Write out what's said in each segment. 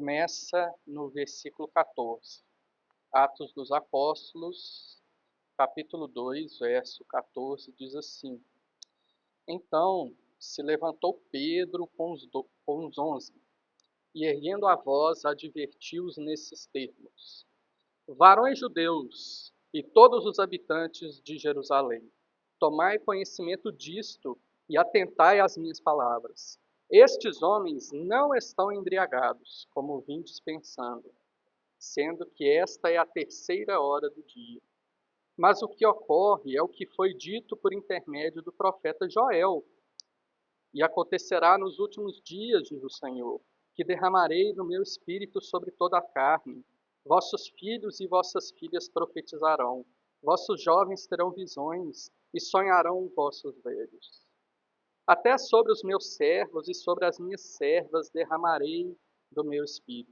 começa no versículo 14. Atos dos Apóstolos, capítulo 2, verso 14, diz assim: Então se levantou Pedro com os 11, e erguendo a voz, advertiu-os nesses termos: Varões judeus e todos os habitantes de Jerusalém, tomai conhecimento disto e atentai às minhas palavras. Estes homens não estão embriagados, como vindes pensando, sendo que esta é a terceira hora do dia. Mas o que ocorre é o que foi dito por intermédio do profeta Joel. E acontecerá nos últimos dias, diz o Senhor, que derramarei do meu espírito sobre toda a carne. Vossos filhos e vossas filhas profetizarão, vossos jovens terão visões e sonharão vossos velhos. Até sobre os meus servos e sobre as minhas servas derramarei do meu espírito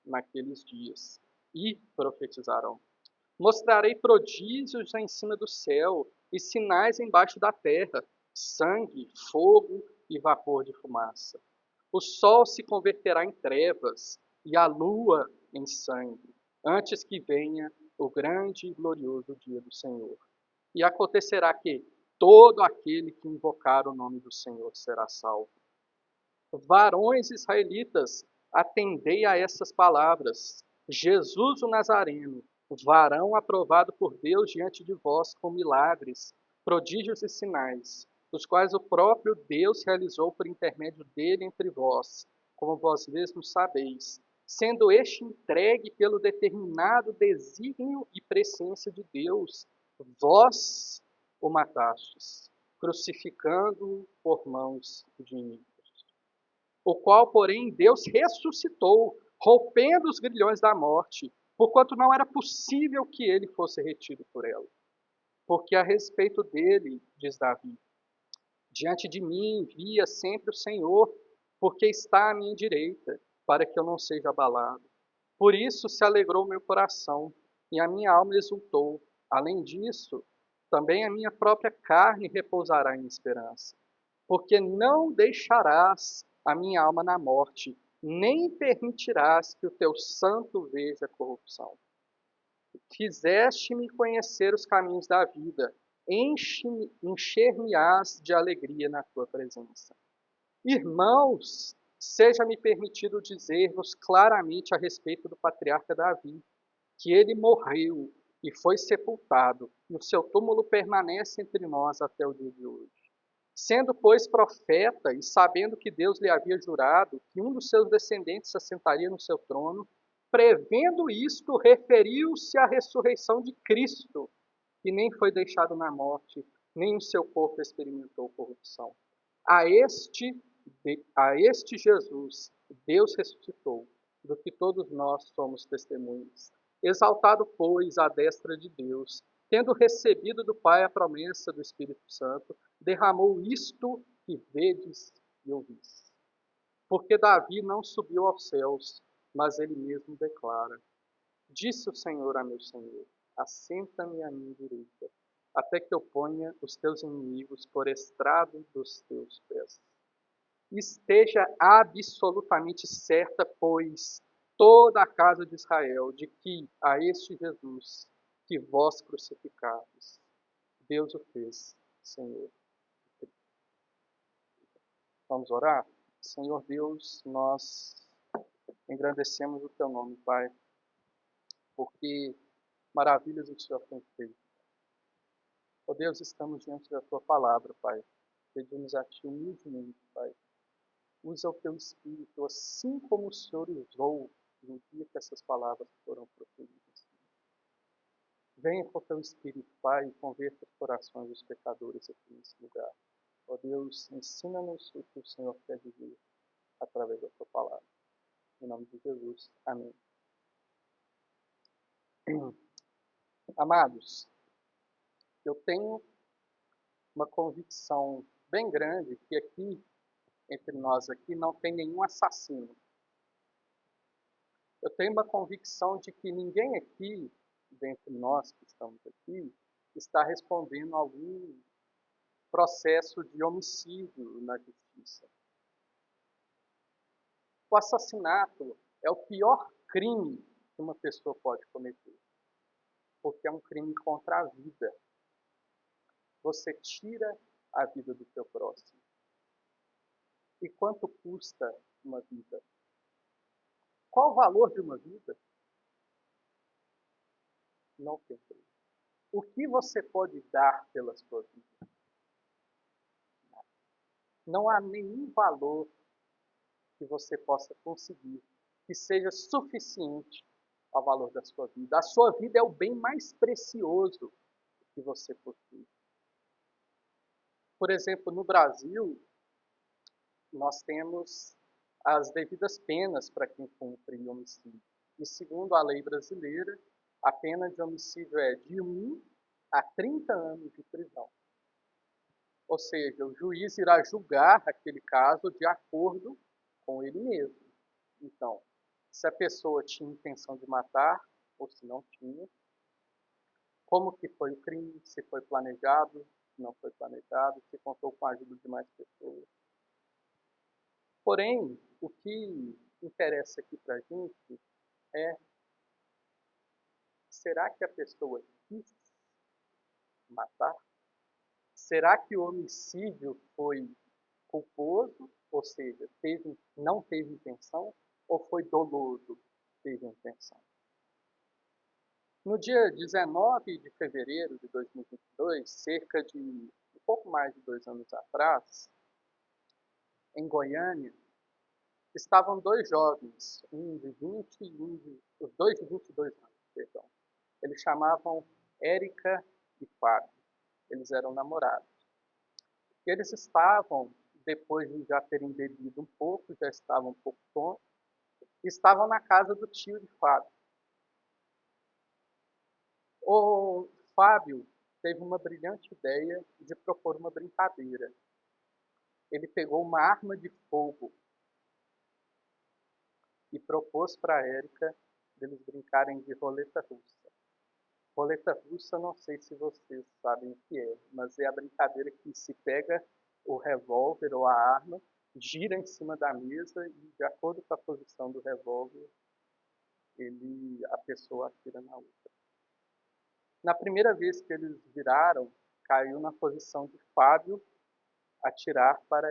naqueles dias, e profetizarão. Mostrarei prodígios em cima do céu e sinais embaixo da terra, sangue, fogo e vapor de fumaça. O sol se converterá em trevas e a lua em sangue, antes que venha o grande e glorioso dia do Senhor. E acontecerá que todo aquele que invocar o nome do Senhor será salvo. Varões israelitas, atendei a essas palavras. Jesus o Nazareno, varão aprovado por Deus diante de vós com milagres, prodígios e sinais, os quais o próprio Deus realizou por intermédio dele entre vós, como vós mesmos sabeis, sendo este entregue pelo determinado desígnio e presciência de Deus, vós o matastes, crucificando-o por mãos de ímpios. O qual, porém, Deus ressuscitou, rompendo os grilhões da morte, porquanto não era possível que ele fosse retido por ela. Porque a respeito dele, diz Davi, diante de mim via sempre o Senhor, porque está à minha direita, para que eu não seja abalado. Por isso se alegrou meu coração, e a minha alma exultou. Além disso, também a minha própria carne repousará em esperança, porque não deixarás a minha alma na morte, nem permitirás que o teu santo veja corrupção. Fizeste-me conhecer os caminhos da vida, encher-me-ás de alegria na tua presença. Irmãos, seja-me permitido dizer-vos claramente a respeito do patriarca Davi, que ele morreu e foi sepultado, e o seu túmulo permanece entre nós até o dia de hoje. Sendo, pois, profeta e sabendo que Deus lhe havia jurado que um dos seus descendentes se assentaria no seu trono, prevendo isto, referiu-se à ressurreição de Cristo, que nem foi deixado na morte, nem o seu corpo experimentou corrupção. A este Jesus, Deus ressuscitou, do que todos nós somos testemunhas. Exaltado, pois, à destra de Deus, tendo recebido do Pai a promessa do Espírito Santo, derramou isto que vedes e ouvis. Porque Davi não subiu aos céus, mas ele mesmo declara: Disse o Senhor a meu Senhor: Assenta-me à minha direita, até que eu ponha os teus inimigos por estrado dos teus pés. Esteja absolutamente certa, pois, toda a casa de Israel, de que a este Jesus que vós crucificastes, Deus o fez, Senhor. Vamos orar? Senhor Deus, nós engrandecemos o teu nome, Pai, porque maravilhas o Senhor tem feito. Ó Deus, estamos diante da tua palavra, Pai. Pedimos a ti humildemente, Pai. Usa o teu Espírito, assim como o Senhor usou no dia que essas palavras foram proferidas. Venha com o teu Espírito, Pai, e converta os corações dos pecadores aqui nesse lugar. Ó Deus, ensina-nos o que o Senhor quer dizer através da tua palavra. Em nome de Jesus. Amém. Amados, eu tenho uma convicção bem grande que aqui, entre nós aqui, não tem nenhum assassino. Eu tenho uma convicção de que ninguém aqui, dentre nós que estamos aqui, está respondendo a algum processo de homicídio na justiça. O assassinato é o pior crime que uma pessoa pode cometer, porque é um crime contra a vida. Você tira a vida do seu próximo. E quanto custa uma vida? Qual o valor de uma vida? Não tem preço. O que você pode dar pela sua vida? Não há nenhum valor que você possa conseguir que seja suficiente ao valor da sua vida. A sua vida é o bem mais precioso que você possui. Por exemplo, no Brasil, nós temos as devidas penas para quem cumpre homicídio. E segundo a lei brasileira, a pena de homicídio é de 1 a 30 anos de prisão. Ou seja, o juiz irá julgar aquele caso de acordo com ele mesmo. Então, se a pessoa tinha intenção de matar ou se não tinha, como que foi o crime, se foi planejado, se não foi planejado, se contou com a ajuda de mais pessoas. Porém, o que interessa aqui para a gente é, será que a pessoa quis matar? Será que o homicídio foi culposo, ou seja, não teve intenção, ou foi doloso, teve intenção? No dia 19 de fevereiro de 2022, cerca de um pouco mais de 2 anos atrás, em Goiânia, estavam dois jovens, um de 20 e os dois de 22 anos, perdão. Eles chamavam Érica e Fábio. Eles eram namorados. E eles estavam, depois de já terem bebido um pouco, já estavam um pouco tontos, estavam na casa do tio de Fábio. O Fábio teve uma brilhante ideia de propor uma brincadeira. Ele pegou uma arma de fogo e propôs para a Érica eles brincarem de roleta russa. Roleta russa, não sei se vocês sabem o que é, mas é a brincadeira que se pega o revólver ou a arma, gira em cima da mesa e, de acordo com a posição do revólver, a pessoa atira na outra. Na primeira vez que eles viraram, caiu na posição de Fábio atirar para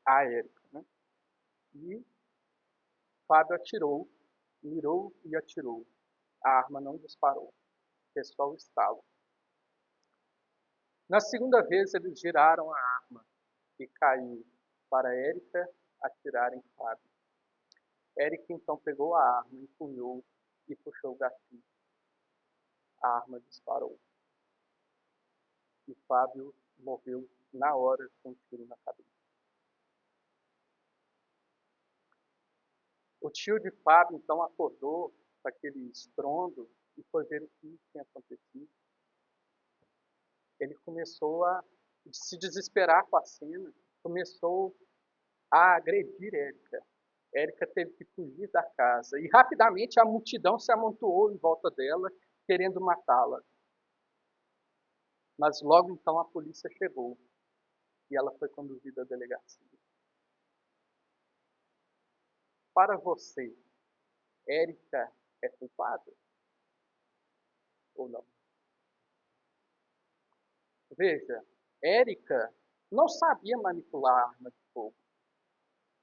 a Érica. Né? E Fábio atirou, mirou e atirou. A arma não disparou, fez só o estalo. Na segunda vez, eles giraram a arma e caiu para Érica atirar em Fábio. Érica então pegou a arma, empunhou e puxou o gatilho. A arma disparou. E Fábio morreu na hora com um tiro na cabeça. O tio de Fábio então acordou com aquele estrondo e foi ver o que tinha acontecido. Ele começou a se desesperar com a cena, começou a agredir Érica. Érica teve que fugir da casa e rapidamente a multidão se amontoou em volta dela, querendo matá-la. Mas logo então a polícia chegou e ela foi conduzida à delegacia. Para você, Érica é culpada ou não? Veja, Érica não sabia manipular arma de fogo.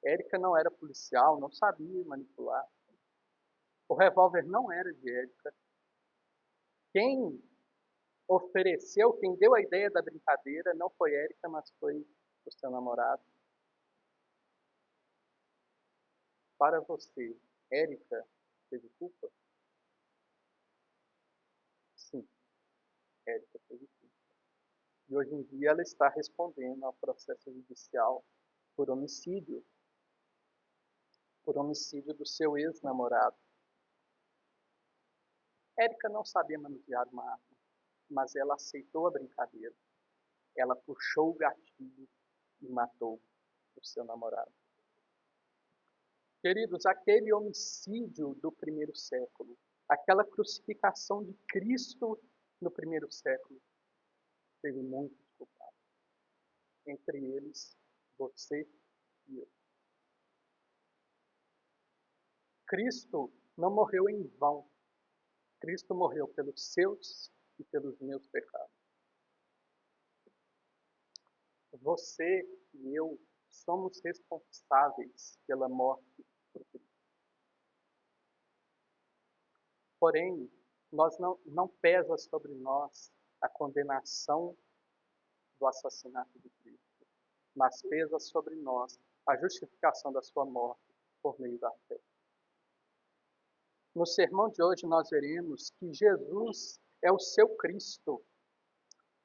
Érica não era policial, não sabia manipular. O revólver não era de Érica. Quem ofereceu, quem deu a ideia da brincadeira não foi Érica, mas foi o seu namorado. Para você, Érica teve culpa? Sim, Érica teve culpa. E hoje em dia ela está respondendo ao processo judicial por homicídio do seu ex-namorado. Érica não sabia manusear uma arma, mas ela aceitou a brincadeira. Ela puxou o gatilho e matou o seu namorado. Queridos, aquele homicídio do primeiro século, aquela crucificação de Cristo no primeiro século, teve muitos culpados. Entre eles, você e eu. Cristo não morreu em vão. Cristo morreu pelos seus e pelos meus pecados. Você e eu somos responsáveis pela morte de Cristo. Porém, não pesa sobre nós a condenação do assassinato de Cristo, mas pesa sobre nós a justificação da sua morte por meio da fé. No sermão de hoje nós veremos que Jesus é o seu Cristo,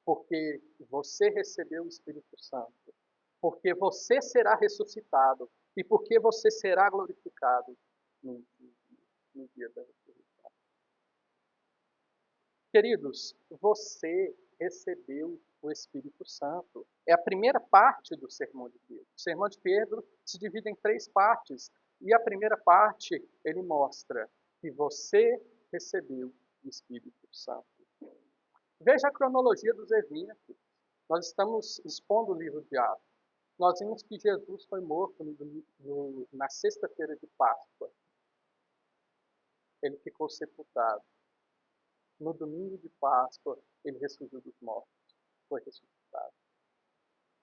porque você recebeu o Espírito Santo, porque você será ressuscitado e porque você será glorificado no dia da ressurreição. Queridos, você recebeu o Espírito Santo. É a primeira parte do sermão de Pedro. O sermão de Pedro se divide em 3 partes. E a primeira parte, ele mostra que você recebeu o Espírito Santo. Veja a cronologia dos eventos. Nós estamos expondo o livro de Atos. Nós vimos que Jesus foi morto na sexta-feira de Páscoa. Ele ficou sepultado. No domingo de Páscoa, ele ressurgiu dos mortos. Foi ressuscitado.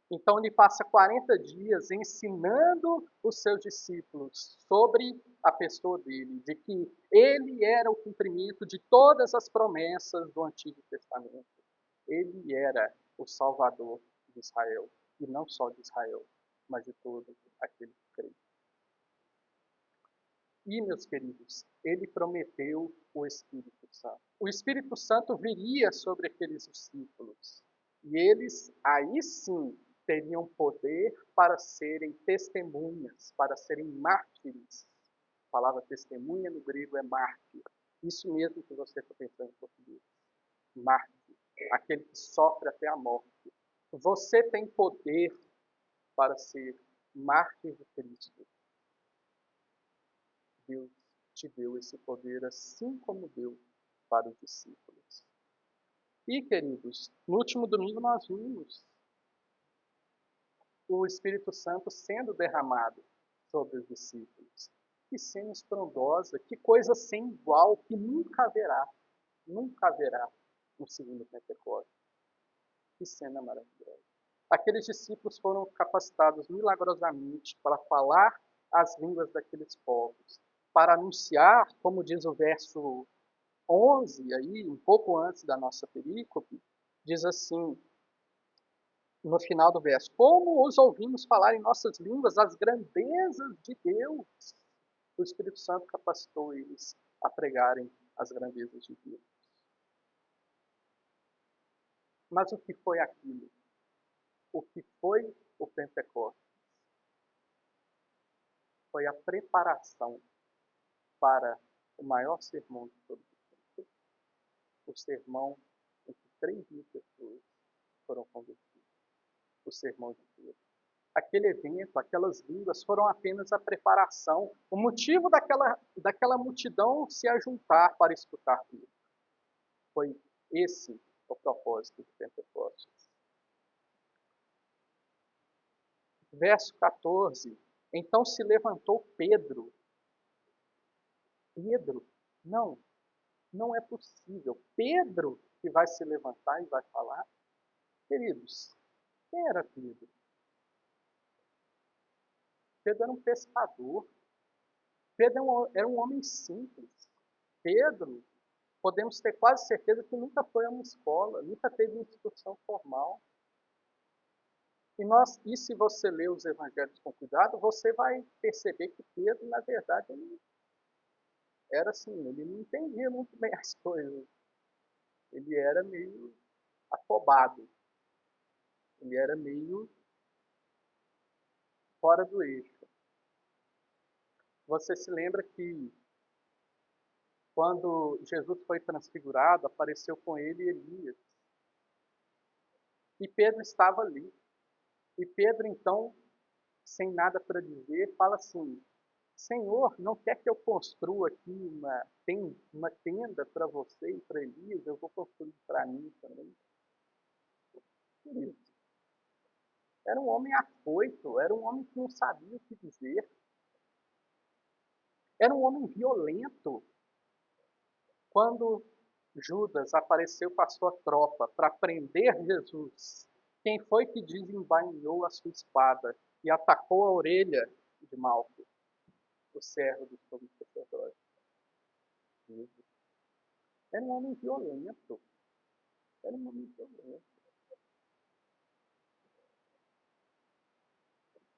Então ele passa 40 dias ensinando os seus discípulos sobre a pessoa dele, de que ele era o cumprimento de todas as promessas do Antigo Testamento. Ele era o Salvador de Israel, e não só de Israel, mas de todo aquele que crê. E, meus queridos, ele prometeu o Espírito Santo. O Espírito Santo viria sobre aqueles discípulos, e eles, aí sim, teriam poder para serem testemunhas, para serem mártires. A palavra testemunha no grego é mártir. Isso mesmo que você está pensando em português. Mártir, aquele que sofre até a morte. Você tem poder para ser mártir de Cristo. Deus te deu esse poder assim como deu para os discípulos. E, queridos, no último domingo nós vimos o Espírito Santo sendo derramado sobre os discípulos. Que cena estrondosa, que coisa sem igual, que nunca haverá no segundo Pentecostes. Que cena maravilhosa. Aqueles discípulos foram capacitados milagrosamente para falar as línguas daqueles povos, para anunciar, como diz o verso 11, aí, um pouco antes da nossa perícope, diz assim, no final do verso, como os ouvimos falar em nossas línguas as grandezas de Deus. O Espírito Santo capacitou eles a pregarem as grandezas de Deus. Mas o que foi aquilo? O que foi o Pentecostes? Foi a preparação para o maior sermão de todos os tempos. O sermão em que 3.000 pessoas foram convertidas. O sermão de Pedro. Aquele evento, aquelas línguas foram apenas a preparação, o motivo daquela multidão se ajuntar para escutar Pedro. Foi esse o propósito de Pentecostes. Verso 14. Então se levantou Pedro. Pedro? Não é possível. Pedro que vai se levantar e vai falar? Queridos, quem era Pedro? Pedro era um pescador. Pedro era um homem simples. Pedro, podemos ter quase certeza que nunca foi a uma escola, nunca teve instrução formal. E se você ler os evangelhos com cuidado, você vai perceber que Pedro, na verdade, ele era assim, ele não entendia muito bem as coisas. Ele era meio afobado. Ele era meio fora do eixo. Você se lembra que quando Jesus foi transfigurado, apareceu com ele Elias. E Pedro estava ali. E Pedro, então, sem nada para dizer, fala assim, Senhor, não quer que eu construa aqui uma tenda para você e para Elias? Eu vou construir para mim também. Querido, era um homem afoito, era um homem que não sabia o que dizer. Era um homem violento. Quando Judas apareceu com a sua tropa para prender Jesus, quem foi que desembainhou a sua espada e atacou a orelha de Malco, o servo do sumo sacerdote? Era um homem violento. Era um homem violento.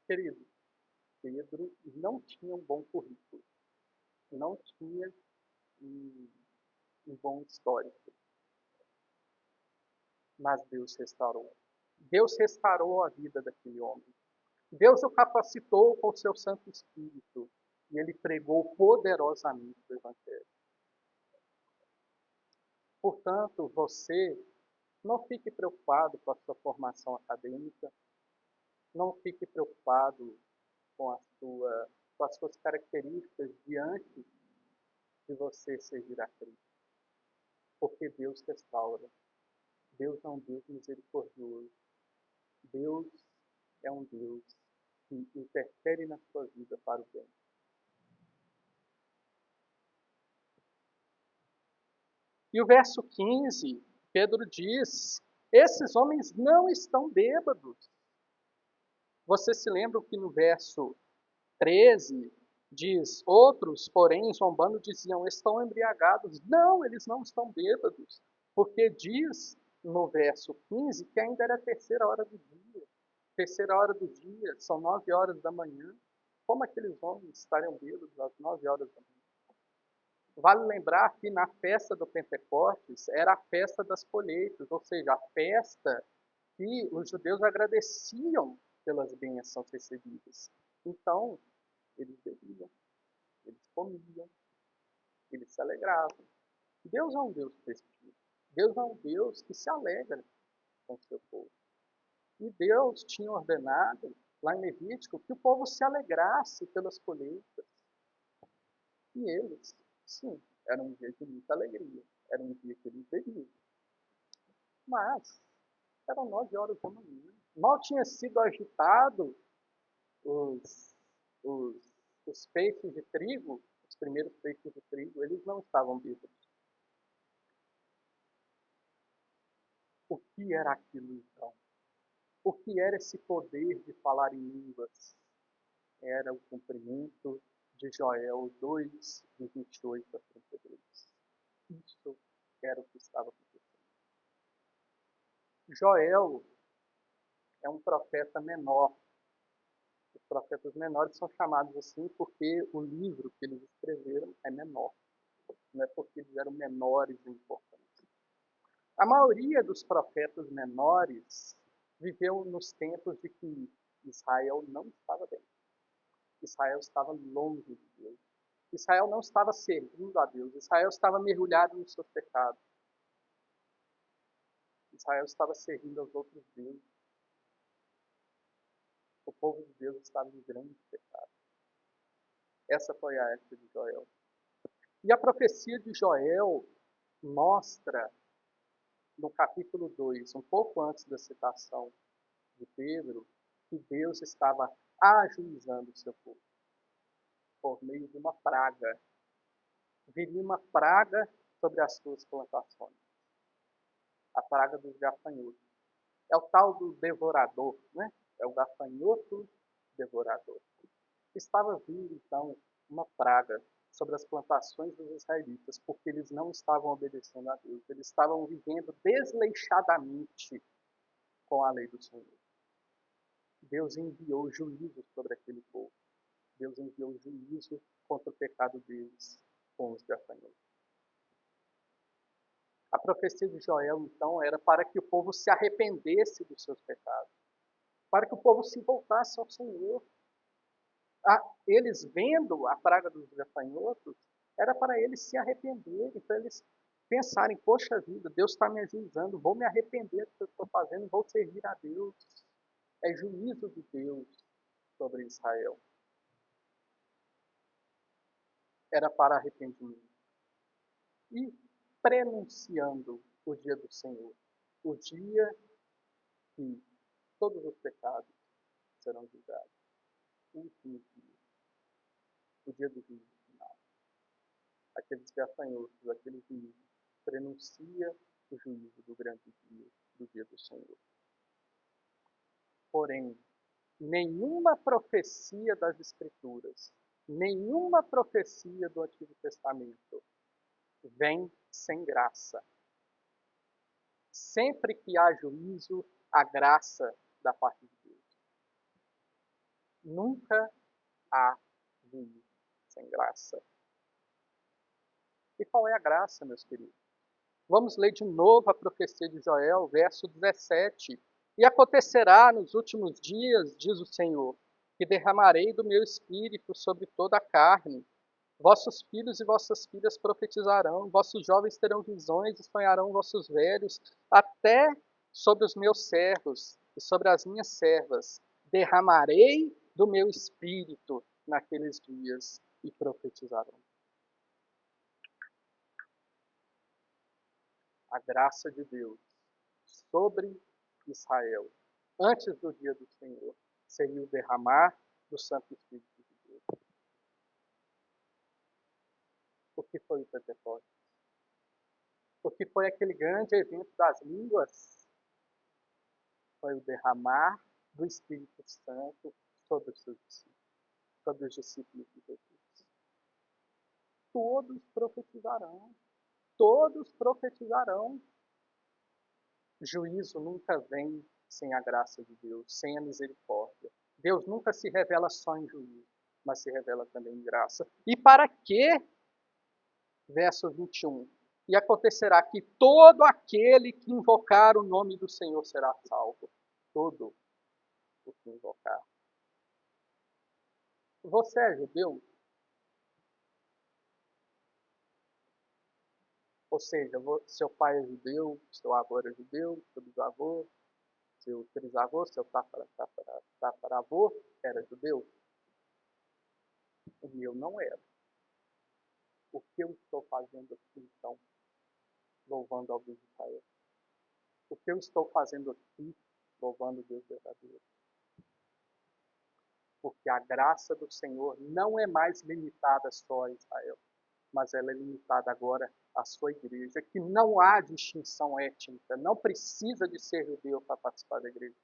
Querido, Pedro não tinha um bom currículo. Não tinha um bom histórico. Mas Deus restaurou. Deus restaurou a vida daquele homem. Deus o capacitou com o seu Santo Espírito e ele pregou poderosamente o Evangelho. Portanto, você não fique preocupado com a sua formação acadêmica, não fique preocupado com, com as suas características diante de você servir a Cristo, porque Deus restaura. Deus é um Deus misericordioso. Deus é um Deus que interfere na sua vida para o bem. E o verso 15, Pedro diz: esses homens não estão bêbados. Você se lembra que no verso 13 diz: outros, porém, zombando, diziam: estão embriagados. Não, eles não estão bêbados, porque diz no verso 15 que ainda era a terceira hora do dia. Terceira hora do dia, são 9 horas da manhã. Como aqueles homens estariam bêbados às 9 horas da manhã? Vale lembrar que na festa do Pentecostes era a festa das colheitas, ou seja, a festa que os judeus agradeciam pelas bênçãos recebidas. Então, eles bebiam, eles comiam, eles se alegravam. Deus é um Deus festivo. Deus é um Deus que se alegra com o seu povo. E Deus tinha ordenado, lá em Levítico, que o povo se alegrasse pelas colheitas. E eles, sim, era um dia de muita alegria. Era um dia que eles bebiam. Mas eram 9 horas da manhã. Mal tinha sido agitado os, os, os feixes de trigo, os primeiros feixes de trigo, eles não estavam bêbados. O que era aquilo então? O que era esse poder de falar em línguas? Era o cumprimento de Joel 2, de 28 a 32. Isso era o que estava acontecendo. Joel é um profeta menor. Os profetas menores são chamados assim porque o livro que eles escreveram é menor. Não é porque eles eram menores em importância. A maioria dos profetas menores viveu nos tempos de que Israel não estava bem. Israel estava longe de Deus. Israel não estava servindo a Deus. Israel estava mergulhado nos seus pecados. Israel estava servindo aos outros deuses. O povo de Deus estava em grande pecado. Essa foi a época de Joel. E a profecia de Joel mostra, no capítulo 2, um pouco antes da citação de Pedro, que Deus estava ajuizando o seu povo por meio de uma praga. Viria uma praga sobre as suas plantações. A praga dos gafanhotos. É o tal do devorador, né? É o gafanhoto devorador. Estava vindo, então, uma praga sobre as plantações dos israelitas, porque eles não estavam obedecendo a Deus. Eles estavam vivendo desleixadamente com a lei do Senhor. Deus enviou juízo sobre aquele povo. Deus enviou juízo contra o pecado deles com os gafanhotos. A profecia de Joel, então, era para que o povo se arrependesse dos seus pecados, para que o povo se voltasse ao Senhor. Eles vendo a praga dos gafanhotos, era para eles se arrependerem, para eles pensarem: poxa vida, Deus está me ajuizando, vou me arrepender do que eu estou fazendo, vou servir a Deus. É juízo de Deus sobre Israel. Era para arrependimento. E prenunciando o dia do Senhor, o dia que todos os pecados serão julgados. O último dia, o dia do juízo final. aqueles gafanhotos, aquele juízo, prenuncia o juízo do grande dia, do dia do Senhor. Porém, nenhuma profecia das Escrituras, nenhuma profecia do Antigo Testamento vem sem graça. Sempre que há juízo, há graça da parte de Deus. Nunca há juízo sem graça. E qual é a graça, meus queridos? Vamos ler de novo a profecia de Joel, verso 17. E acontecerá nos últimos dias, diz o Senhor, que derramarei do meu espírito sobre toda a carne. Vossos filhos e vossas filhas profetizarão, vossos jovens terão visões e sonharão vossos velhos, até sobre os meus servos e sobre as minhas servas. Derramarei do meu espírito naqueles dias e profetizarão. A graça de Deus sobre Israel, antes do dia do Senhor, seria o derramar do Santo Espírito de Deus. O que foi o Pentecostes? O que foi aquele grande evento das línguas? Foi o derramar do Espírito Santo sobre os seus discípulos, sobre os discípulos de Jesus. Todos profetizarão. Todos profetizarão. Juízo nunca vem sem a graça de Deus, sem a misericórdia. Deus nunca se revela só em juízo, mas se revela também em graça. E para quê? Verso 21. E acontecerá que todo aquele que invocar o nome do Senhor será salvo. Todo o que invocar. Você é judeu? Ou seja, seu pai é judeu, seu avô era judeu, seu bisavô, seu trisavô, seu tataravô era judeu? O meu não era. O que eu estou fazendo aqui, então, louvando ao Deus de Israel? O que eu estou fazendo aqui, louvando o Deus verdadeiro? Porque a graça do Senhor não é mais limitada só a Israel, mas ela é limitada agora à sua igreja, que não há distinção étnica, não precisa de ser judeu para participar da igreja.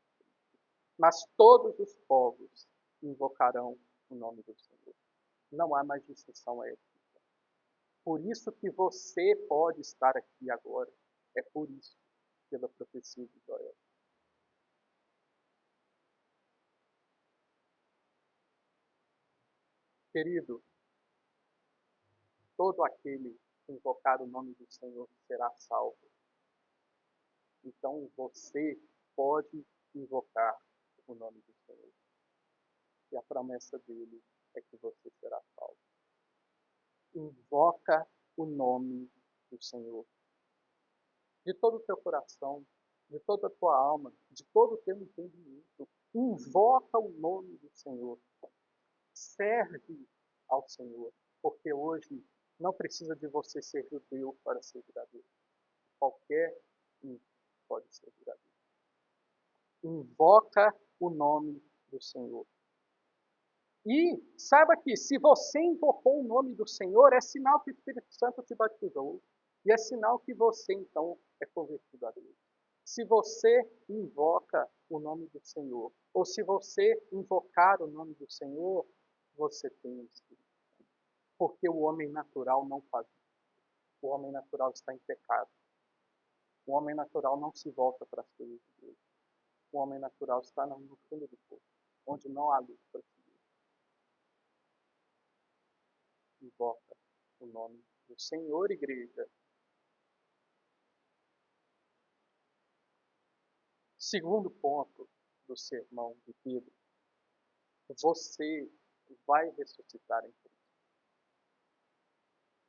Mas todos os povos invocarão o nome do Senhor. Não há mais distinção étnica. Por isso que você pode estar aqui agora. É por isso, pela profecia de Joel. Querido, todo aquele que invocar o nome do Senhor será salvo. Então você pode invocar o nome do Senhor. E a promessa dele é que você será salvo. Invoca o nome do Senhor. De todo o teu coração, de toda a tua alma, de todo o teu entendimento. Invoca o nome do Senhor. Serve ao Senhor. Porque hoje não precisa de você ser judeu para ser verdadeiro. Qualquer um pode ser verdadeiro. Invoca o nome do Senhor. E saiba que se você invocou o nome do Senhor, é sinal que o Espírito Santo te batizou. E é sinal que você, então, é convertido a Deus. Se você invoca o nome do Senhor, ou se você invocar o nome do Senhor, você tem o Espírito Santo. Porque o homem natural não faz isso. O homem natural está em pecado. O homem natural não se volta para as coisas de Deus. O homem natural está no fundo do poço, onde não há luz para seguir. Invoca o nome do Senhor, igreja. Segundo ponto do sermão de Pedro, você vai ressuscitar em Cristo.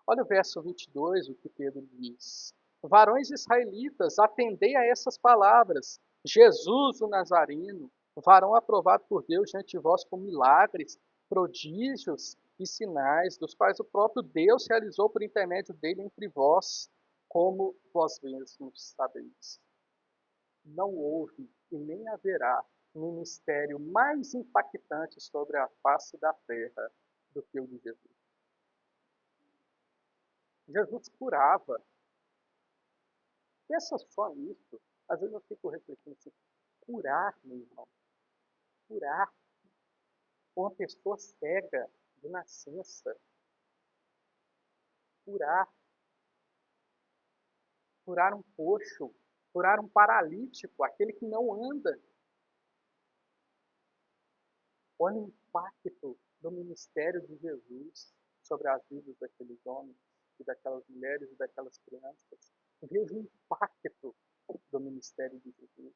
Olha o verso 22, o que Pedro diz. Varões israelitas, atendei a essas palavras. Jesus, o Nazareno, varão aprovado por Deus diante de vós com milagres, prodígios e sinais, dos quais o próprio Deus realizou por intermédio dele entre vós, como vós mesmos sabeis. Não houve e nem haverá ministério mais impactante sobre a face da terra do que o de Jesus. Jesus curava. Pensa só nisso. Às vezes eu fico refletindo assim, curar, meu irmão, curar uma pessoa cega de nascença, curar, curar um coxo, curar um paralítico, aquele que não anda. Olha o impacto do ministério de Jesus sobre as vidas daqueles homens e daquelas mulheres e daquelas crianças. Veja o impacto do ministério de Jesus.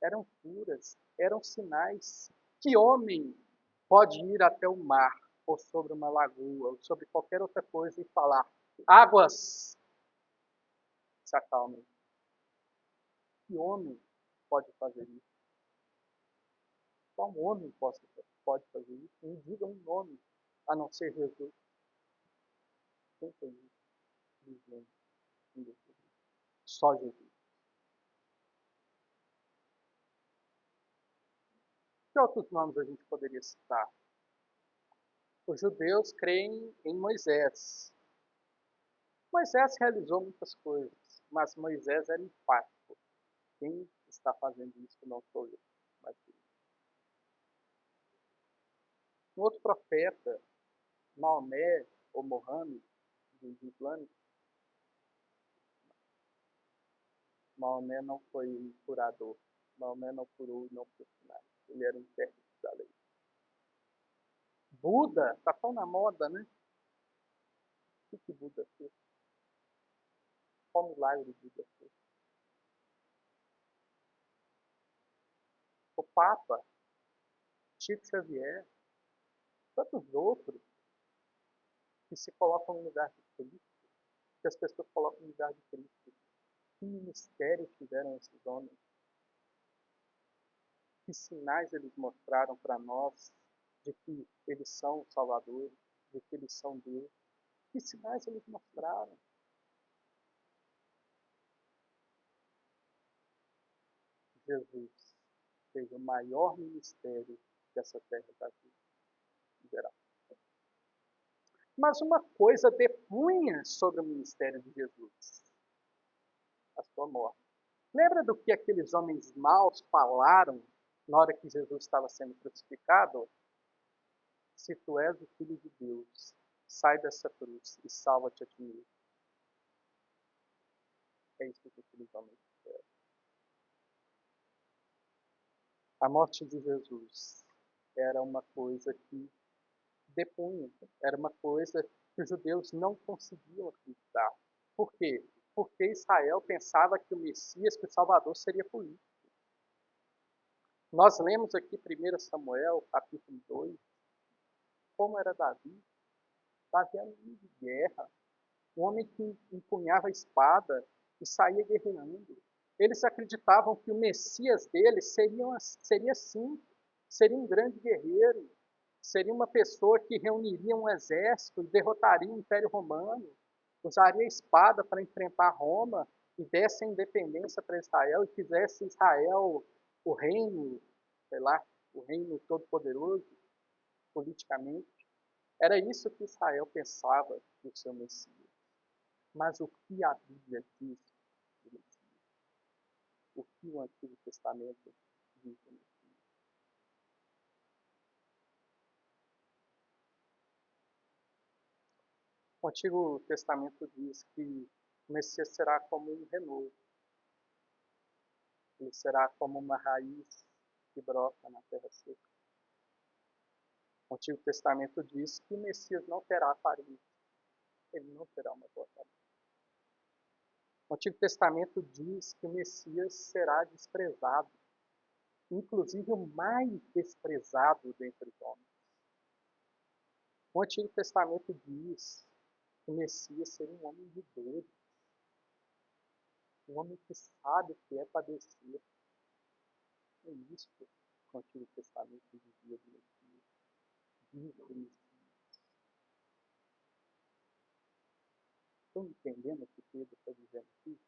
Eram curas, eram sinais. Que homem pode ir até o mar, ou sobre uma lagoa, ou sobre qualquer outra coisa e falar: águas, se acalmem. Que homem pode fazer isso? Qual homem pode fazer isso? Me diga um nome, a não ser Jesus. Quem tem isso? Ninguém. Ninguém. Só Jesus. Que outros nomes a gente poderia citar? Os judeus creem em Moisés. Moisés realizou muitas coisas, mas Moisés era enfático. Quem está fazendo isso não sou eu, mas Deus. Um outro profeta, Maomé ou Mohammed, do Islâmico, Maomé não foi um curador. Maomé não curou e não fez sinais. Ele era um intérprete da lei. Buda, está tão na moda, né? O que Buda fez? Qual milagre Buda fez? O Papa, Chico Xavier, tantos outros que se colocam no lugar de Cristo, que as pessoas colocam no lugar de Cristo. Que ministério tiveram esses homens? Que sinais eles mostraram para nós de que eles são o Salvador, de que eles são Deus? Que sinais eles mostraram? Jesus fez o maior ministério dessa terra da vida, em geral. Mas uma coisa depunha sobre o ministério de Jesus: a sua morte. Lembra do que aqueles homens maus falaram na hora que Jesus estava sendo crucificado? Se tu és o Filho de Deus, sai dessa cruz e salva-te a ti mesmo. É isso que aqueles homens fizeram. A morte de Jesus era uma coisa que depunha, era uma coisa que os judeus não conseguiam acreditar. Por quê? Porque Israel pensava que o Messias, que o Salvador, seria político. Nós lemos aqui 1 Samuel, capítulo 2, como era Davi. Davi era um homem de guerra, um homem que empunhava a espada e saía guerreando. Eles acreditavam que o Messias deles seria sim, seria um grande guerreiro, seria uma pessoa que reuniria um exército e derrotaria o Império Romano, usaria a espada para enfrentar Roma e desse a independência para Israel e fizesse Israel o reino, sei lá, o reino todo-poderoso politicamente. Era isso que Israel pensava do seu Messias. Mas o que a Bíblia diz do Messias? O que o Antigo Testamento diz do Messias? O Antigo Testamento diz que o Messias será como um renovo. Ele será como uma raiz que brota na terra seca. O Antigo Testamento diz que o Messias não terá aparência. Ele não terá uma boa aparência. O Antigo Testamento diz que o Messias será desprezado, inclusive o mais desprezado dentre os homens. O Antigo Testamento diz que o Messias seria um homem de dores, um homem que sabe o que é padecer. É isso que o Antigo Testamento dizia do Messias. Diz do Messias. Estão entendendo o que Pedro está dizendo aqui?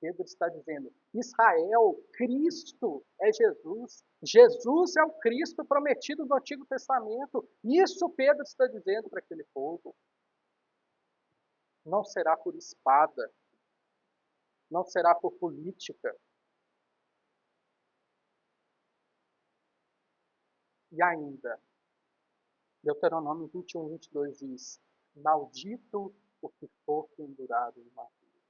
Pedro está dizendo: Israel, Cristo é Jesus. Jesus é o Cristo prometido no Antigo Testamento. Isso Pedro está dizendo para aquele povo. não será por espada, não será por política. E ainda, Deuteronômio 21, 22 diz: maldito o que for pendurado em madeira.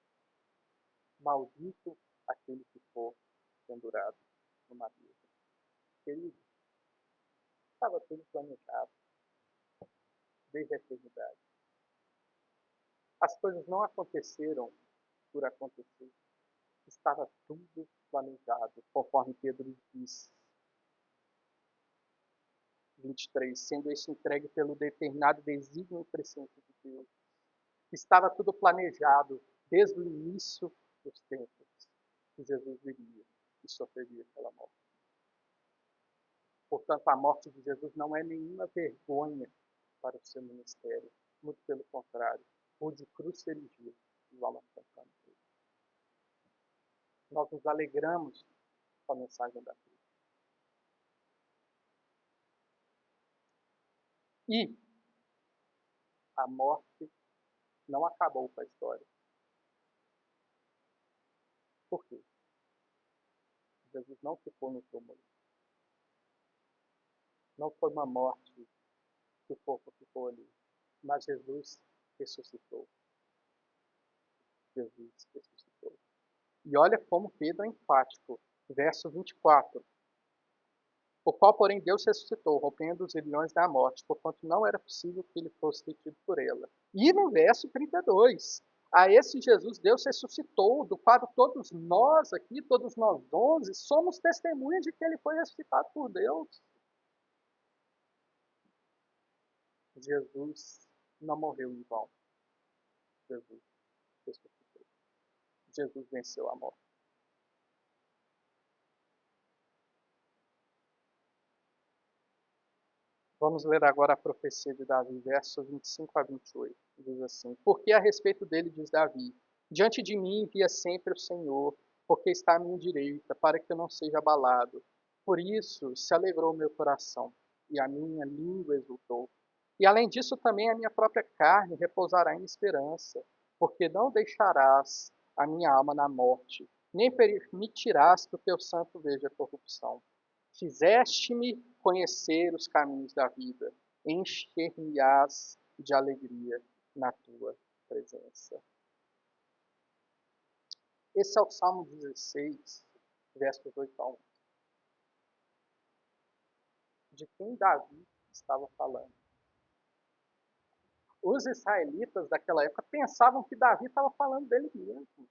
Maldito aquele que for pendurado no madeira. Querido, estava tudo planejado desde a eternidade. As coisas não aconteceram por acontecer. Estava tudo planejado, conforme Pedro diz, 23, sendo este entregue pelo determinado desígnio e presciência de Deus. Estava tudo planejado desde o início dos tempos que Jesus viria e sofreria pela morte. Portanto, a morte de Jesus não é nenhuma vergonha para o seu ministério. Muito pelo contrário, o de cruz se erigiu e vamos cantando. Nós nos alegramos com a mensagem da cruz. E a morte não acabou com a história. Por quê? Jesus não ficou no túmulo. Não foi uma morte que o corpo ficou ali. Mas Jesus ressuscitou. Jesus ressuscitou. E olha como Pedro é enfático. Verso 24. O qual, porém, Deus ressuscitou, rompendo os grilhões da morte, porquanto não era possível que ele fosse detido por ela. E no verso 32, a esse Jesus Deus ressuscitou, do qual todos nós aqui, todos nós 11, somos testemunhas de que ele foi ressuscitado por Deus. Jesus não morreu em vão. Jesus ressuscitou. Jesus venceu a morte. Vamos ler agora a profecia de Davi, versos 25 a 28. Diz assim: porque a respeito dele diz Davi: diante de mim via sempre o Senhor, porque está à minha direita, para que eu não seja abalado. Por isso se alegrou o meu coração, e a minha língua exultou. E além disso também a minha própria carne repousará em esperança, porque não deixarás a minha alma na morte, nem permitirás que o teu santo veja corrupção. Fizeste-me conhecer os caminhos da vida, encher-me-ás de alegria na tua presença. Esse é o Salmo 16, versos 8 a 11. De quem Davi estava falando? Os israelitas daquela época pensavam que Davi estava falando dele mesmo.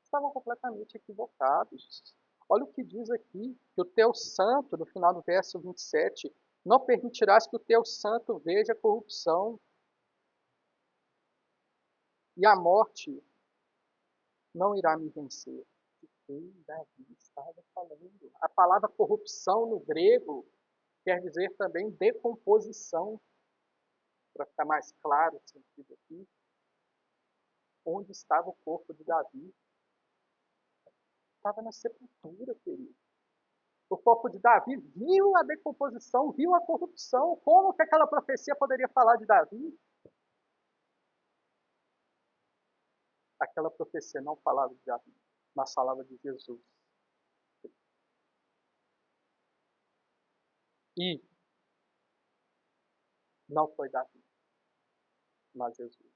Estavam completamente equivocados. Olha o que diz aqui, que o teu santo, no final do verso 27, não permitirás que o teu santo veja corrupção. E a morte não irá me vencer. De quem Davi estava falando? A palavra corrupção no grego quer dizer também decomposição. Para ficar mais claro o sentido aqui, onde estava o corpo de Davi? Estava na sepultura, querido. O corpo de Davi viu a decomposição, viu a corrupção. Como que aquela profecia poderia falar de Davi? Aquela profecia não falava de Davi, mas falava de Jesus. E não foi Davi, mas Jesus.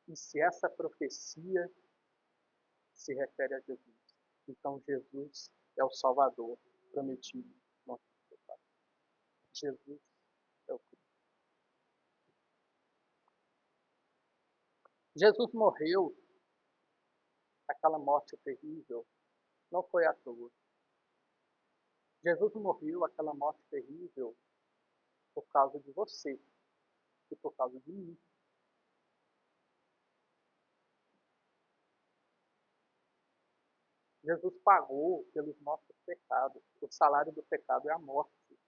E se essa profecia se refere a Jesus, então Jesus é o Salvador prometido no Antigo Testamento. Jesus é o Cristo. Jesus morreu aquela morte terrível, não foi à toa. Jesus morreu aquela morte terrível por causa de você e por causa de mim. Jesus pagou pelos nossos pecados. O salário do pecado é a morte.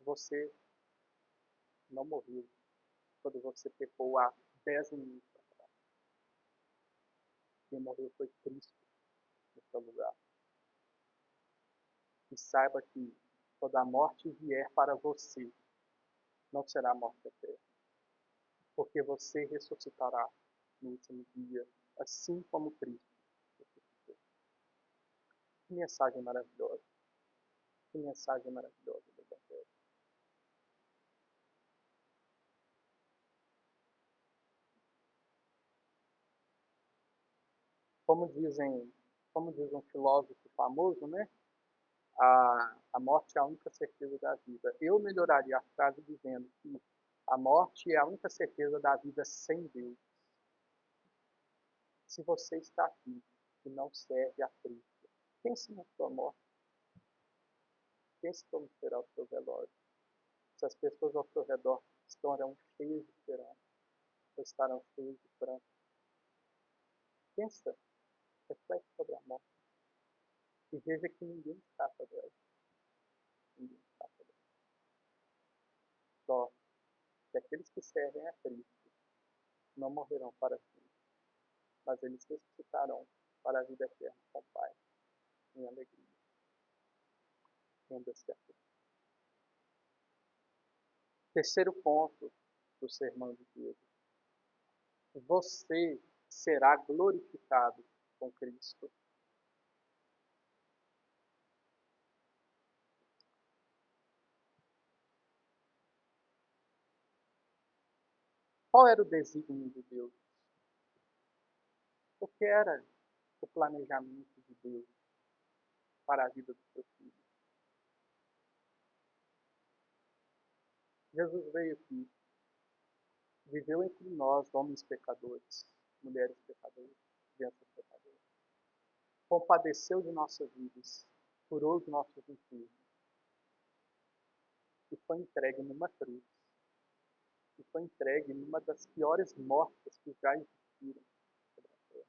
Você não morreu quando você pecou há 10 minutos atrás. Quem morreu foi Cristo no seu lugar. E saiba que quando a morte vier para você, não será morte eterna. porque você ressuscitará no último dia, assim como Cristo ressuscitou. Que mensagem maravilhosa! Que mensagem maravilhosa do Evangelho. Como dizem, como diz um filósofo famoso, né? A morte é a única certeza da vida. Eu melhoraria a frase dizendo que a morte é a única certeza da vida sem Deus. Se você está aqui e não serve a Cristo, pense na sua morte. Pense como será o seu velório. Se as pessoas ao seu redor estarão cheias de esperança ou estarão cheias de pranto. Pensa, reflete sobre a morte e veja que ninguém escapa dela. Ninguém escapa dela. Só que aqueles que servem a Cristo não morrerão para sempre, mas eles ressuscitarão para a vida eterna com o Pai, em alegria. Renda-se a Cristo. Terceiro ponto do sermão de Pedro. Você será glorificado com Cristo. Qual era o desígnio de Deus? O que era o planejamento de Deus para a vida do seu filho? Jesus veio aqui, viveu entre nós, homens pecadores, mulheres pecadoras, crianças pecadoras. Compadeceu de nossas vidas, curou os nossos enfermos e foi entregue numa cruz. E foi entregue numa das piores mortes que já existiram sobre a terra.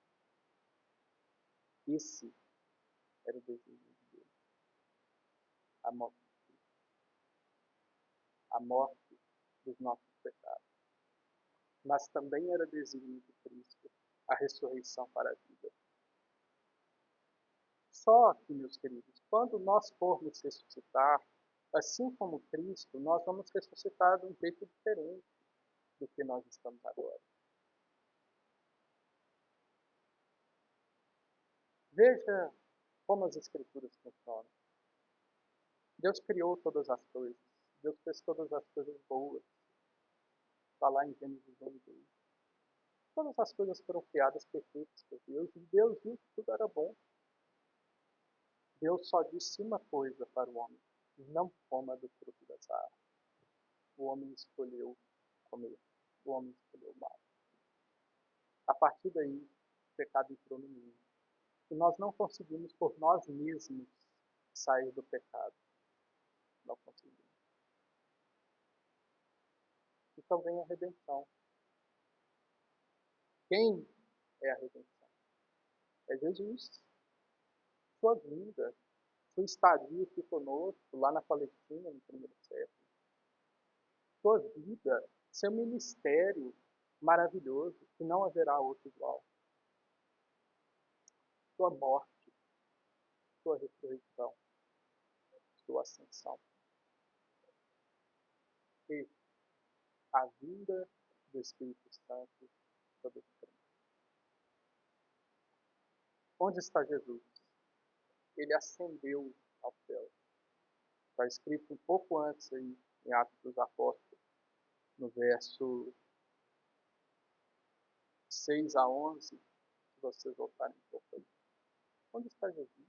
Esse era o desejo de Deus. A morte de Cristo. A morte dos nossos pecados. Mas também era desígnio de Cristo a ressurreição para a vida. Só que, meus queridos, quando nós formos ressuscitar, assim como Cristo, nós vamos ressuscitar de um jeito diferente do que nós estamos agora. Veja como as Escrituras funcionam. Deus criou todas as coisas. Deus fez todas as coisas boas. Está lá em Gênesis 1 e 2. Todas as coisas foram criadas perfeitas por Deus e Deus viu que tudo era bom. Deus só disse uma coisa para o homem: não coma do fruto dessa árvore. O homem escolheu comer. O homem escolheu o mal. A partir daí, o pecado entrou no mundo. E nós não conseguimos por nós mesmos sair do pecado. Não conseguimos. Então vem a redenção. Quem é a redenção? É Jesus. Sua vida, sua estadia aqui conosco, lá na Palestina, no primeiro século. Sua vida, seu ministério maravilhoso, que não haverá outro igual. Sua morte, sua ressurreição, sua ascensão. E a vinda do Espírito Santo sobre os crentes. Onde está Jesus? Ele ascendeu ao céu. Está escrito um pouco antes aí, em Atos dos Apóstolos, no verso 6 a 11, se vocês voltarem um pouco aí. Onde está Jesus?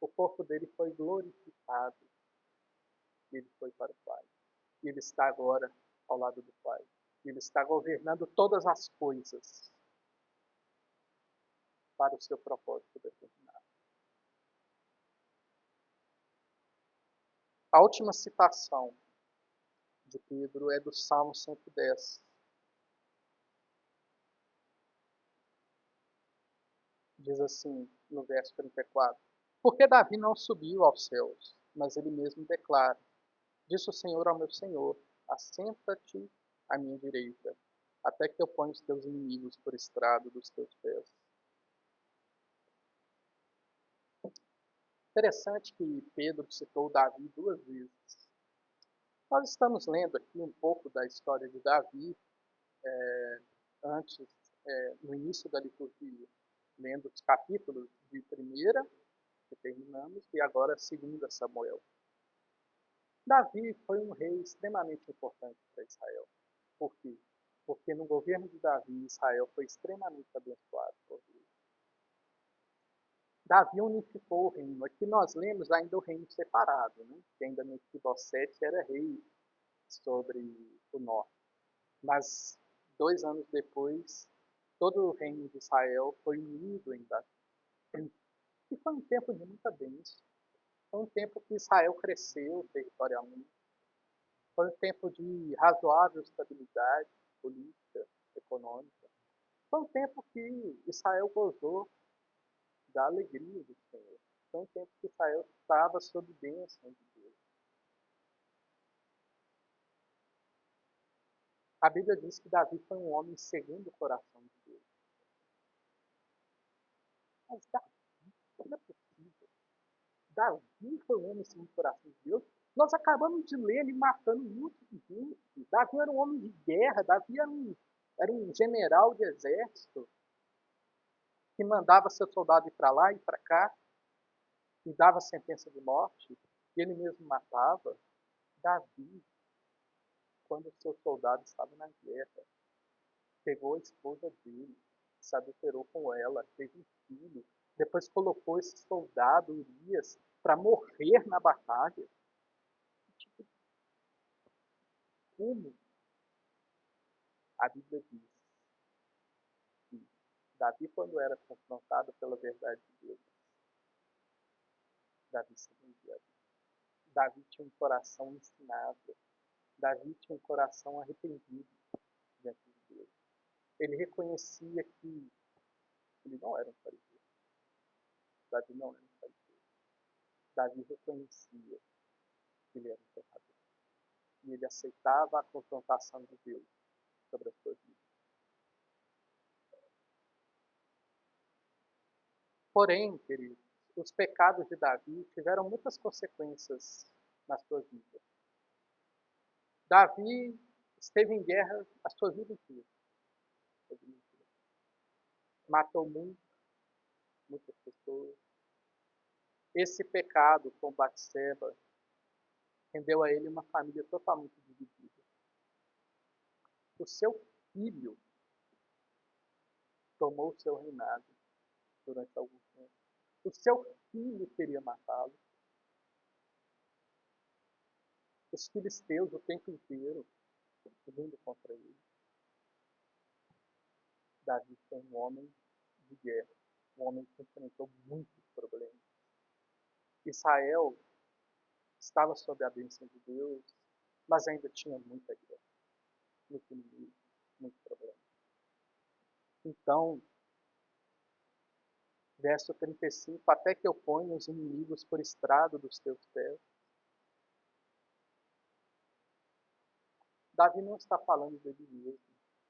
O corpo dele foi glorificado e ele foi para o Pai. E ele está agora ao lado do Pai. Ele está governando todas as coisas para o seu propósito determinado. A última citação de Pedro é do Salmo 110. Diz assim, no verso 34. Porque Davi não subiu aos céus, mas ele mesmo declara: disse o Senhor ao meu Senhor: assenta-te à minha direita, até que eu ponha os teus inimigos por estrado dos teus pés. Interessante que Pedro citou Davi duas vezes. Nós estamos lendo aqui um pouco da história de Davi, antes, no início da liturgia, lendo os capítulos de primeira, que terminamos, e agora segunda Samuel. Davi foi um rei extremamente importante para Israel. Por quê? Porque no governo de Davi, Israel foi extremamente abençoado por Deus. Davi unificou o reino. Aqui nós lemos ainda o reino separado, né? Que ainda Mefibosete era rei sobre o norte. Mas 2 anos depois, todo o reino de Israel foi unido em Davi. E foi um tempo de muita bênção. Foi um tempo que Israel cresceu territorialmente. Foi um tempo de razoável estabilidade política, econômica. Foi um tempo que Israel gozou da alegria do Senhor. Foi um tempo que Israel estava sob bênção de Deus. A Bíblia diz que Davi foi um homem segundo o coração de Deus. Mas Davi, não é possível. Davi foi um homem segundo o coração de Deus. Nós acabamos de ler ele matando muito de gente. Davi era um homem de guerra, Davi era um general de exército que mandava seu soldado ir para lá e para cá, e dava sentença de morte, e ele mesmo matava. Davi, quando o seu soldado estava na guerra, pegou a esposa dele, se adulterou com ela, teve um filho, depois colocou esse soldado, Urias, para morrer na batalha. Tipo, como a Bíblia diz que Davi, quando era confrontado pela verdade de Deus, Davi se rendia. Davi tinha um coração ensinável. Davi tinha um coração arrependido diante de Deus. Ele reconhecia que ele não era um fariseu. Davi não era um fariseu. Davi reconhecia que ele era um pecador. E ele aceitava a confrontação de Deus sobre a sua vida. Porém, queridos, os pecados de Davi tiveram muitas consequências na sua vida. Davi esteve em guerra a sua vida inteira. Matou muitas pessoas. Esse pecado com Batseba rendeu a ele uma família totalmente dividida. O seu filho tomou o seu reinado durante algum tempo. O seu filho queria matá-lo. Os filisteus o tempo inteiro vindo contra ele. Davi foi um homem de guerra, um homem que enfrentou muitos problemas. Israel estava sob a bênção de Deus, mas ainda tinha muita guerra, muito inimigo, muito problema. Então, verso 35, até que eu ponha os inimigos por estrado dos teus pés. Davi não está falando dele mesmo.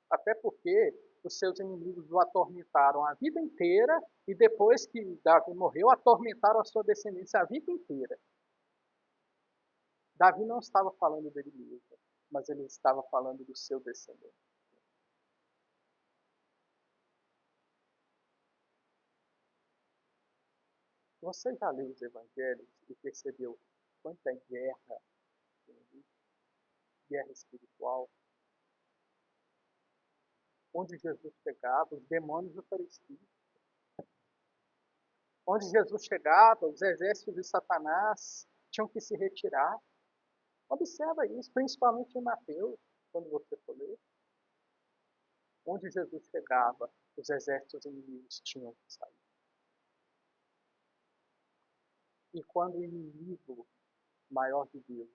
Até porque os seus inimigos o atormentaram a vida inteira e depois que Davi morreu, atormentaram a sua descendência a vida inteira. Davi não estava falando dele mesmo, mas ele estava falando do seu descendente. Você já leu os evangelhos e percebeu quanta guerra tem, guerra espiritual? Onde Jesus chegava, os demônios apareciam. Onde Jesus chegava, os exércitos de Satanás tinham que se retirar. Observa isso, principalmente em Mateus, quando você for ler. Onde Jesus chegava, os exércitos inimigos tinham que sair. E quando o inimigo maior de Deus,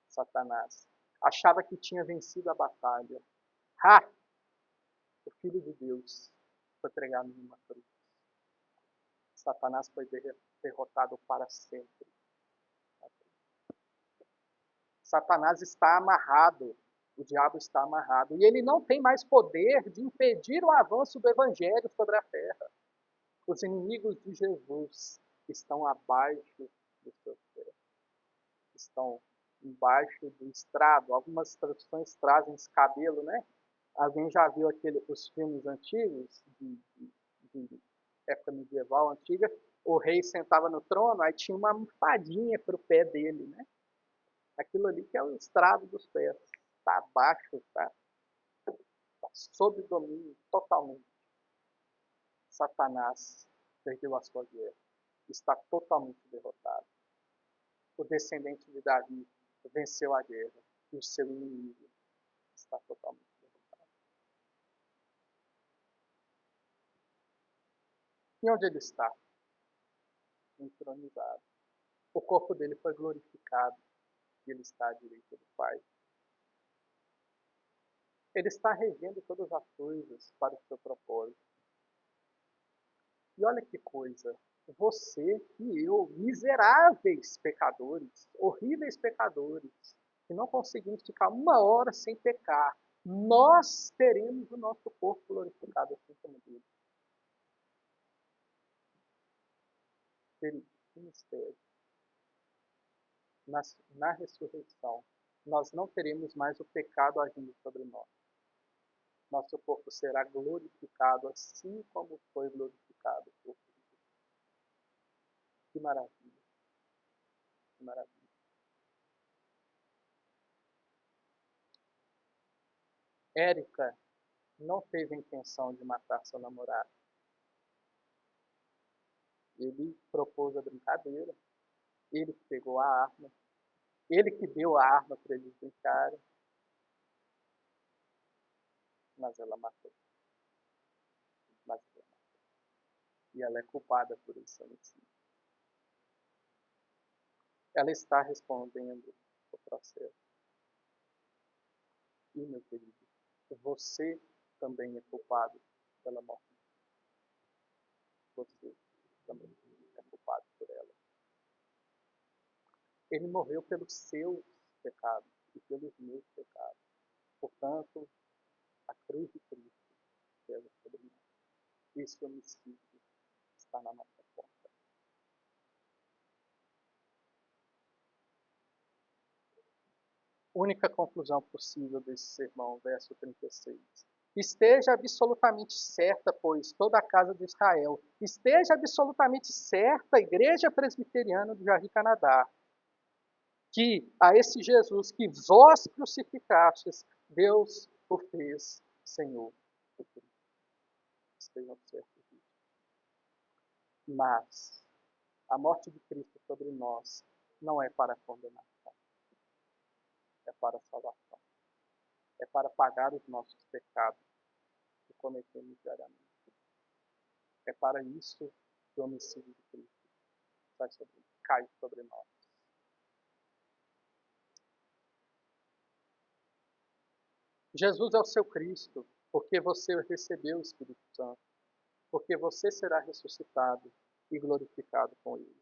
Satanás, achava que tinha vencido a batalha, o Filho de Deus foi pregado numa cruz. Satanás foi derrotado para sempre. Satanás está amarrado, o diabo está amarrado, e ele não tem mais poder de impedir o avanço do evangelho sobre a terra. Os inimigos de Jesus estão abaixo dos seus pés, estão embaixo do estrado. Algumas traduções trazem esse cabelo, né? Alguém já viu os filmes antigos, de época medieval antiga? O rei sentava no trono, aí tinha uma almofadinha para o pé dele, né? Aquilo ali que é o estrado dos pés. Está abaixo, está sob domínio totalmente. Satanás perdeu a sua guerra. Está totalmente derrotado. O descendente de Davi venceu a guerra. E o seu inimigo está totalmente derrotado. E onde ele está? Entronizado. O corpo dele foi glorificado. E ele está à direita do Pai. Ele está regendo todas as coisas para o seu propósito. E olha que coisa, você e eu, miseráveis pecadores, horríveis pecadores, que não conseguimos ficar uma hora sem pecar, nós teremos o nosso corpo glorificado assim como Deus. Que mistério. Na ressurreição, nós não teremos mais o pecado agindo sobre nós. Nosso corpo será glorificado assim como foi glorificado por Cristo. Que maravilha. Que maravilha. Érica não teve a intenção de matar seu namorado. Ele propôs a brincadeira, ele que pegou a arma, ele que deu a arma para eles brincarem, mas ela matou. Mas ela matou. E ela é culpada por esse homicídio. Ela está respondendo o processo. E, meu querido, você também é culpado pela morte. Você também é culpado por ela. Ele morreu pelos seus pecados e pelos meus pecados. Portanto, a cruz de Cristo pesa sobre nós. Esse homicídio está na nossa porta. Única conclusão possível desse sermão, verso 36. Esteja absolutamente certa, pois, toda a casa de Israel, esteja absolutamente certa a Igreja Presbiteriana do Jardim Canadá, que a esse Jesus que vós crucificastes, Deus o fez Senhor. Estejam certos disso. Mas a morte de Cristo sobre nós não é para condenação, é para salvação. É para pagar os nossos pecados que cometemos diariamente. É para isso que o homicídio de Cristo cai sobre nós. Jesus é o seu Cristo, porque você recebeu o Espírito Santo, porque você será ressuscitado e glorificado com ele.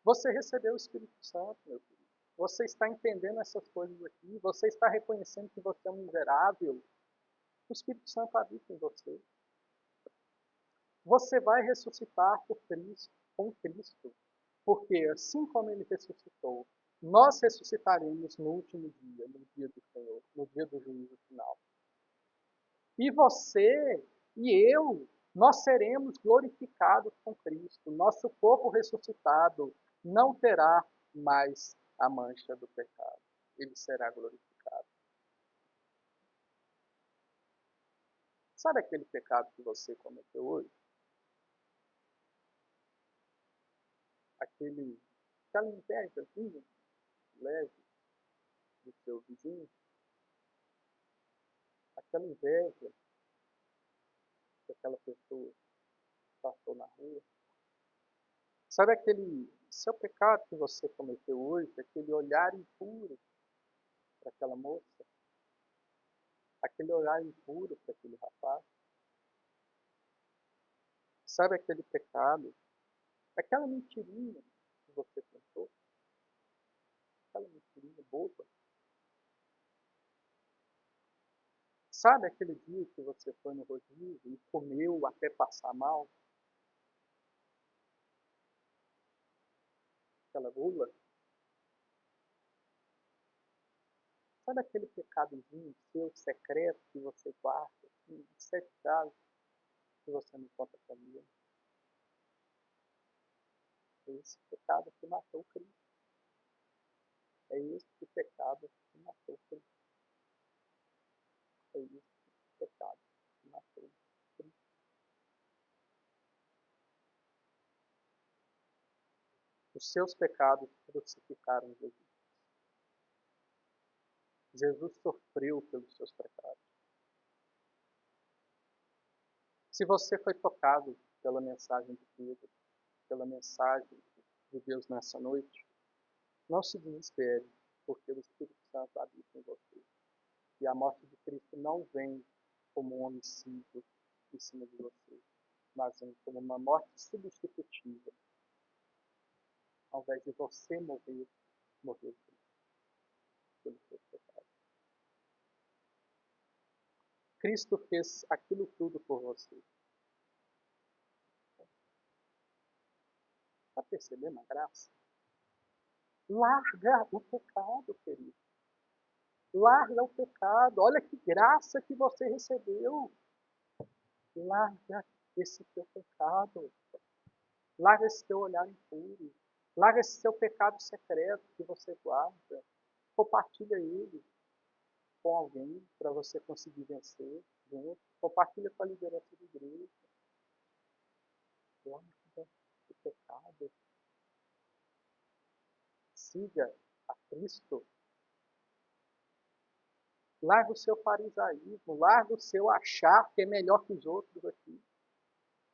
Você recebeu o Espírito Santo, meu filho. Você está entendendo essas coisas aqui, você está reconhecendo que você é um miserável. O Espírito Santo habita em você. Você vai ressuscitar por Cristo, com Cristo, porque assim como ele ressuscitou, nós ressuscitaremos no último dia, no dia do Senhor, no dia do juízo final. E você e eu, nós seremos glorificados com Cristo. Nosso corpo ressuscitado não terá mais a mancha do pecado. Ele será glorificado. Sabe aquele pecado que você cometeu hoje? Aquela invejazinha leve do seu vizinho? Aquela inveja que aquela pessoa passou na rua? Sabe aquele seu pecado que você cometeu hoje, aquele olhar impuro para aquela moça? Aquele olhar impuro para aquele rapaz? Sabe aquele pecado? Aquela mentirinha que você contou? Aquela mentirinha boba? Sabe aquele dia que você foi no rodízio e comeu até passar mal? Aquela gula? sabe aquele pecadozinho seu, secreto, que você guarda, assim, de 7 chaves, que você não conta pra ninguém? É esse pecado que matou Cristo. É esse pecado que matou Cristo. É esse pecado que matou Cristo. Os seus pecados crucificaram Jesus. Jesus sofreu pelos seus pecados. Se você foi tocado pela mensagem de Pedro, pela mensagem de Deus nessa noite, não se desespere, porque o Espírito Santo habita em você. E a morte de Cristo não vem como um homicídio em cima de você, mas vem como uma morte substitutiva. Ao invés de você morrer, morreu Cristo pelos seus pecados. Cristo fez aquilo tudo por você. Está percebendo a graça? Larga o pecado, querido. Larga o pecado. Olha que graça que você recebeu. Larga esse teu pecado. Larga esse teu olhar impuro. Larga esse seu pecado secreto que você guarda. Compartilha ele com alguém para você conseguir vencer junto. Compartilha com a liderança da igreja. Larga o pecado. Siga a Cristo. Larga o seu farisaísmo. Larga o seu achar que é melhor que os outros aqui.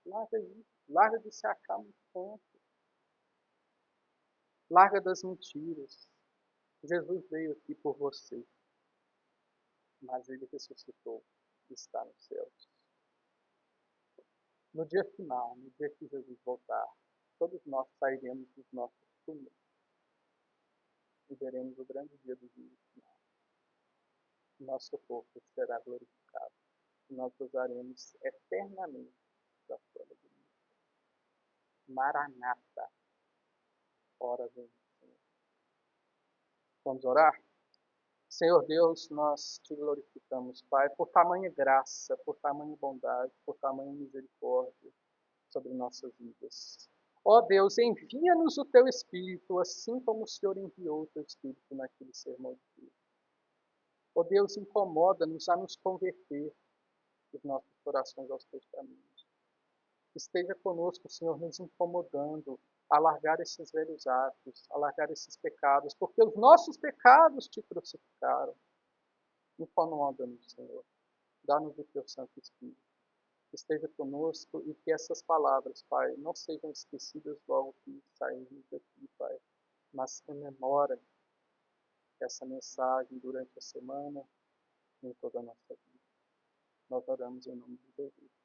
Larga isso. Larga de se achar muito santo. Larga das mentiras. Jesus veio aqui por você, mas ele ressuscitou e está nos céus. No dia final, no dia que Jesus voltar, todos nós sairemos dos nossos túmulos e veremos o grande dia do juízo final. Nosso corpo será glorificado e nós gozaremos eternamente da sua alegria. Maranata, ora vem, Senhor. Vamos orar? Senhor Deus, nós te glorificamos, Pai, por tamanha graça, por tamanha bondade, por tamanha misericórdia sobre nossas vidas. Ó Deus, envia-nos o teu Espírito, assim como o Senhor enviou o teu Espírito naquele sermão de Deus. Ó Deus, incomoda-nos a nos converter os nossos corações aos teus caminhos. Esteja conosco, Senhor, nos incomodando a largar esses velhos hábitos, a largar esses pecados, porque os nossos pecados te crucificaram. Incomoda-nos, Senhor. Dá-nos o teu Santo Espírito. Esteja conosco e que essas palavras, Pai, não sejam esquecidas logo que sairmos daqui, Pai, mas rememora essa mensagem durante a semana e em toda a nossa vida. Nós oramos em nome de Jesus.